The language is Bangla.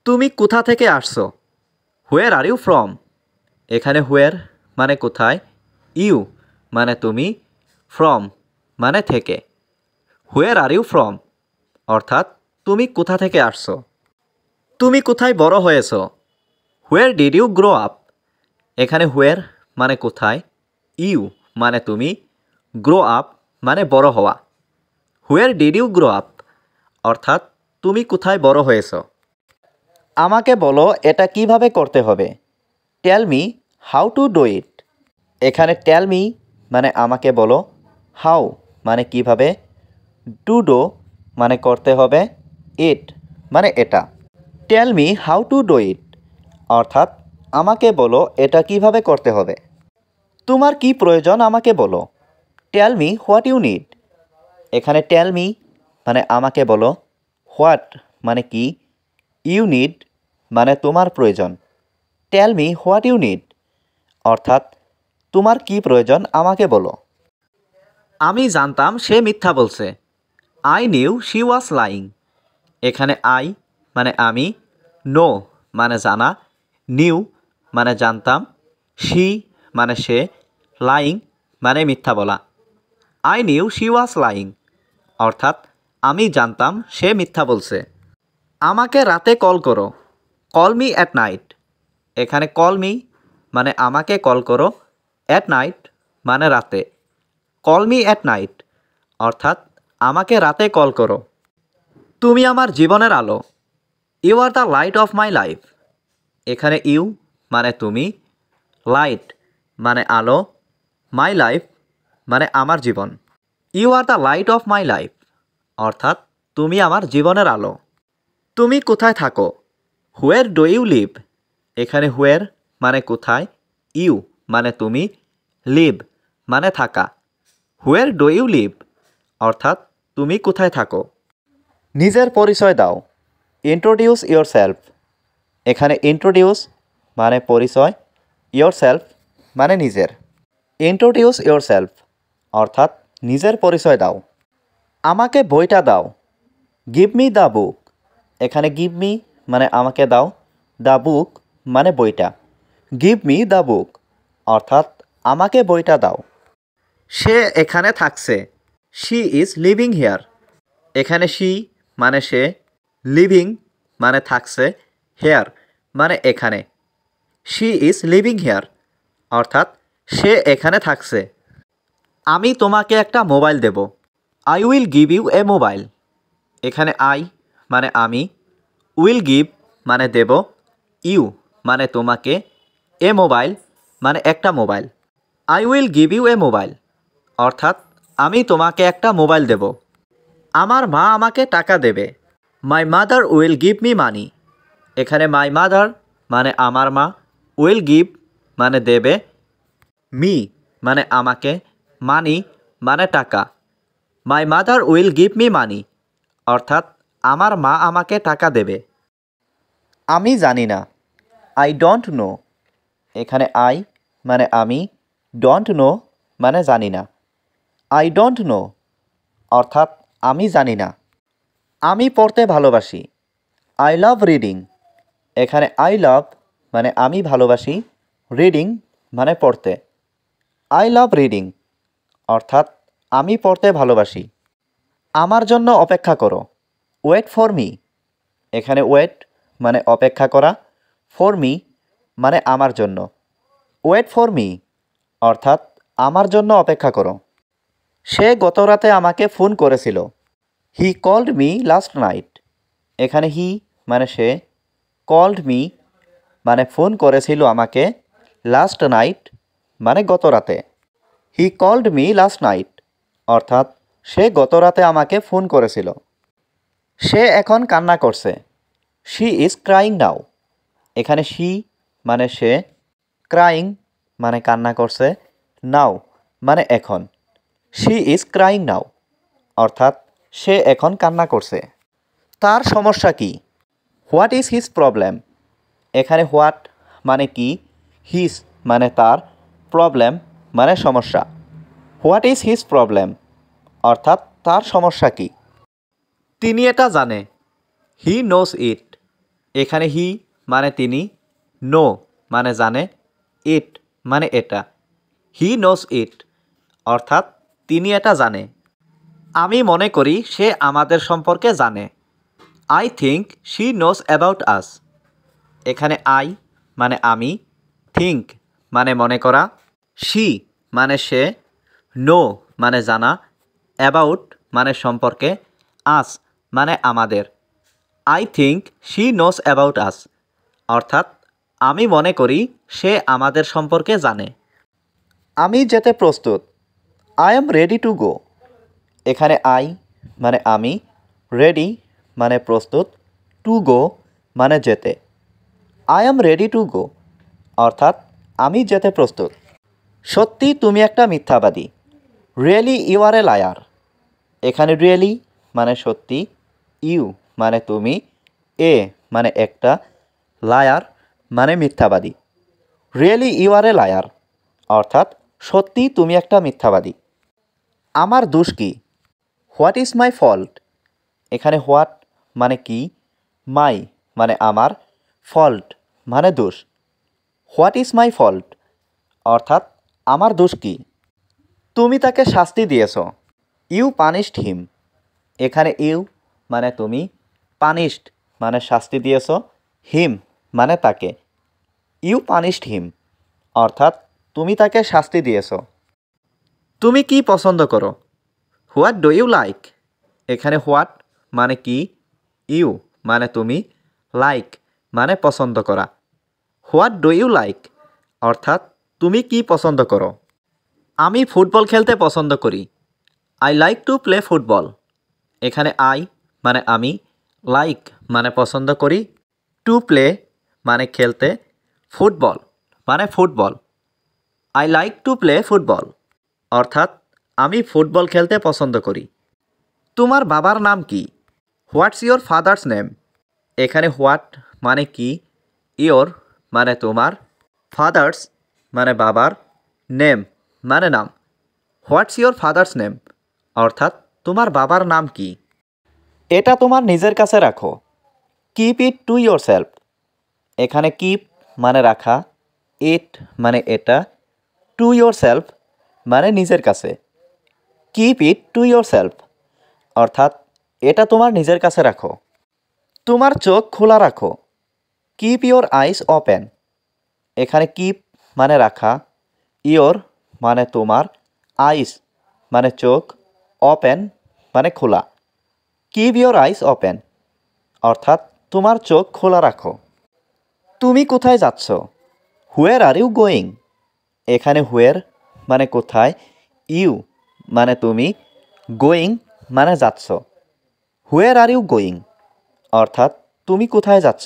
তুমি কোথা থেকে আসছো? হোয়ার আর ইউ ফ্রম? এখানে হোয়ার মানে কোথায়, ইউ মানে তুমি, ফ্রম মানে থেকে। হোয়ার আর ইউ ফ্রম অর্থাৎ তুমি কোথা থেকে আসছো। তুমি কোথায় বড় হয়েছো? Where did you grow up? এখানে হোয়ার মানে কোথায়, ইউ মানে তুমি, গ্রো আপ মানে বড় হওয়া। Where did you grow up অর্থাৎ তুমি কোথায় বড় হয়েছো। আমাকে বলো এটা কিভাবে করতে হবে। Tell me how to do it. এখানে টেল মি মানে আমাকে বলো, হাউ মানে কিভাবে, টু ডু মানে করতে হবে, ইট মানে এটা। Tell me how to do it অর্থাৎ আমাকে বলো এটা কিভাবে করতে হবে। তোমার কি প্রয়োজন আমাকে বলো। Tell me what you need. এখানে টেল মি মানে আমাকে বলো, হোয়াট মানে কি, ইউ নিড মানে তোমার প্রয়োজন। Tell me what you need অর্থাৎ তোমার কি প্রয়োজন আমাকে বলো। আমি জানতাম সে মিথ্যা বলছে। I knew she was lying. এখানে আই মানে আমি, নো মানে জানা, নিউ মানে জানতাম, শি মানে সে, লাইং মানে মিথ্যা বলা। I knew she was lying অর্থাৎ আমি জানতাম সে মিথ্যা বলছে। আমাকে রাতে কল করো। Call me at night. এখানে কল মি মানে আমাকে কল করো, অ্যাট নাইট মানে রাতে। কল মি অ্যাট নাইট অর্থাৎ আমাকে রাতে কল করো। তুমি আমার জীবনের আলো। You are the light of my life. এখানে ইউ মানে তুমি, লাইট মানে আলো, মাই লাইফ মানে আমার জীবন। You are the light of my life অর্থাৎ তুমি আমার জীবনের আলো। তুমি কোথায় থাকো? Where do you live. এখানে হোয়ার মানে কোথায়, ইউ মানে তুমি, লিভ মানে থাকা। হোয়ার ডু ইউ লিভ অর্থাৎ তুমি কোথায় থাকো। নিজের পরিচয় দাও। Introduce your self. এখানে ইন্ট্রোডিউস মানে পরিচয়, ইয়োর সেলফ মানে নিজের। ইন্ট্রোডিউস ইয়োর সেলফ অর্থাৎ নিজের পরিচয় দাও। আমাকে বইটা দাও। Give me the book. এখানে গিভ মি মানে আমাকে দাও, দ্য বুক মানে বইটা। গিভ মি দ্য বুক অর্থাৎ আমাকে বইটা দাও। সে এখানে থাকছে। She is living here. এখানে শি মানে সে, লিভিং মানে থাকছে, হেয়ার মানে এখানে। শি ইজ লিভিং হিয়ার অর্থাৎ সে এখানে থাকছে। আমি তোমাকে একটা মোবাইল দেব। I will give you a mobile. এখানে আই মানে আমি, উইল গিভ মানে দেব, ইউ মানে তোমাকে, এ মোবাইল মানে একটা mobile. I will give you a mobile অর্থাৎ আমি তোমাকে একটা মোবাইল দেব। আমার মা আমাকে টাকা দেবে। My mother will give me মানি। এখানে মাই মাদার মানে আমার মা, উইল গিভ মানে দেবে, মি মানে আমাকে, মানি মানে টাকা। My mother will give me মানি অর্থাৎ আমার মা আমাকে টাকা দেবে। আমি জানি না। I don't know. এখানে আই মানে আমি, ডোন্ট নো মানে জানি না। আই ডোন্ট নো অর্থাৎ আমি জানি না। আমি পড়তে ভালোবাসি। I love reading. এখানে আই লাভ মানে আমি ভালোবাসি, রিডিং মানে পড়তে। আই লাভ রিডিং অর্থাৎ আমি পড়তে ভালোবাসি। আমার জন্য অপেক্ষা করো। Wait for me. এখানে ওয়েট মানে অপেক্ষা করা, ফর মি মানে আমার জন্য। ওয়েট ফর মি অর্থাৎ আমার জন্য অপেক্ষা করো। সে গতরাতে আমাকে ফোন করেছিল। He called me last night. এখানে হি মানে সে, কল্ড মি মানে ফোন করেছিল আমাকে, লাস্ট নাইট মানে গতরাতে। He called me last night অর্থাৎ সে গতরাতে আমাকে ফোন করেছিল। সে এখন কান্না করছে। শি ইজ ক্রাইং নাও। এখানে শি মানে সে, ক্রাইং মানে কান্না করছে, নাও মানে এখন। শি ইজ ক্রাইং নাও অর্থাৎ সে এখন কান্না করছে। তার সমস্যা কি? What is his problem. এখানে হোয়াট মানে কি, হিজ মানে তার, প্রবলেম মানে সমস্যা। হোয়াট ইজ হিজ প্রবলেম অর্থাৎ তার সমস্যা কি। তিনি এটা জানে। He knows it. এখানে হি মানে তিনি, নো মানে জানে, ইট মানে এটা। হি নোস ইট অর্থাৎ তিনি এটা জানে। আমি মনে করি সে আমাদের সম্পর্কে জানে। I think she knows about us. এখানে আই মানে আমি, থিঙ্ক মানে মনে করা, শি মানে সে, নো মানে জানা, অ্যাবাউট মানে সম্পর্কে, আস মানে আমাদের। I think she knows about us অর্থাৎ আমি মনে করি সে আমাদের সম্পর্কে জানে। আমি যেতে প্রস্তুত। আই এম রেডি টু গো। এখানে আই মানে আমি, রেডি মানে প্রস্তুত, টু গো মানে যেতে। I am ready to go অর্থাৎ আমি যেতে প্রস্তুত। সত্যি তুমি একটা মিথ্যাবাদী। Really you are a liar. এখানে রিয়েলি মানে সত্যি, ইউ মানে তুমি, এ মানে একটা, লায়ার মানে মিথ্যাবাদী। Really you are a liar অর্থাৎ সত্যি তুমি একটা মিথ্যাবাদী। আমার দোষ কি? What is my fault. এখানে হোয়াট মানে কি, মাই মানে আমার, ফল্ট মানে দোষ। হোয়াট ইজ মাই ফল্ট অর্থাৎ আমার দোষ কি? তুমি তাকে শাস্তি দিয়েছ। ইউ পানিশড হিম। এখানে ইউ মানে তুমি, পানিশড মানে শাস্তি দিয়েছ, হিম মানে তাকে। ইউ পানিশড হিম অর্থাৎ তুমি তাকে শাস্তি দিয়েছ। তুমি কি পছন্দ করো? What do you like. এখানে হোয়াট মানে কি, ইউ মানে তুমি, লাইক মানে পছন্দ করা। হোয়াট ডু ইউ লাইক অর্থাৎ তুমি কি পছন্দ করো? আমি ফুটবল খেলতে পছন্দ করি। I like to play football. এখানে আই মানে আমি, লাইক মানে পছন্দ করি, টু প্লে মানে খেলতে, ফুটবল মানে football. I like to play football অর্থাৎ আমি ফুটবল খেলতে পছন্দ করি। তোমার বাবার নাম কি? What's your father's name. এখানে হোয়াট মানে কি, ইয়োর মানে তোমার, ফাদার্স মানে বাবার, নেম মানে নাম। হোয়াটস ইয়োর ফাদার্স নেম অর্থাৎ তোমার বাবার নাম কি? এটা তোমার নিজের কাছে রাখো। Keep it to your self. এখানে কিপ মানে রাখা, ইট মানে এটা, টু ইয়োর সেলফ মানে নিজের কাছে। Keep it to your self অর্থাৎ এটা তোমার নিজের কাছে রাখো। তোমার চোখ খোলা রাখো। Keep your eyes open. এখানে কিপ মানে রাখা, ইয়োর মানে তোমার, আইস মানে চোখ, ওপেন মানে খোলা। কিপ ইয়োর আইস ওপেন অর্থাৎ তোমার চোখ খোলা রাখো। তুমি কোথায় যাচ্ছ? হুয়ের আর ইউ গোয়িং। এখানে হুয়ের মানে কোথায়, ইউ মানে তুমি, গোয়িং মানে যাচ্ছ। হুয়ের আর ইউ গোয়িং অর্থাৎ তুমি কোথায় যাচ্ছ?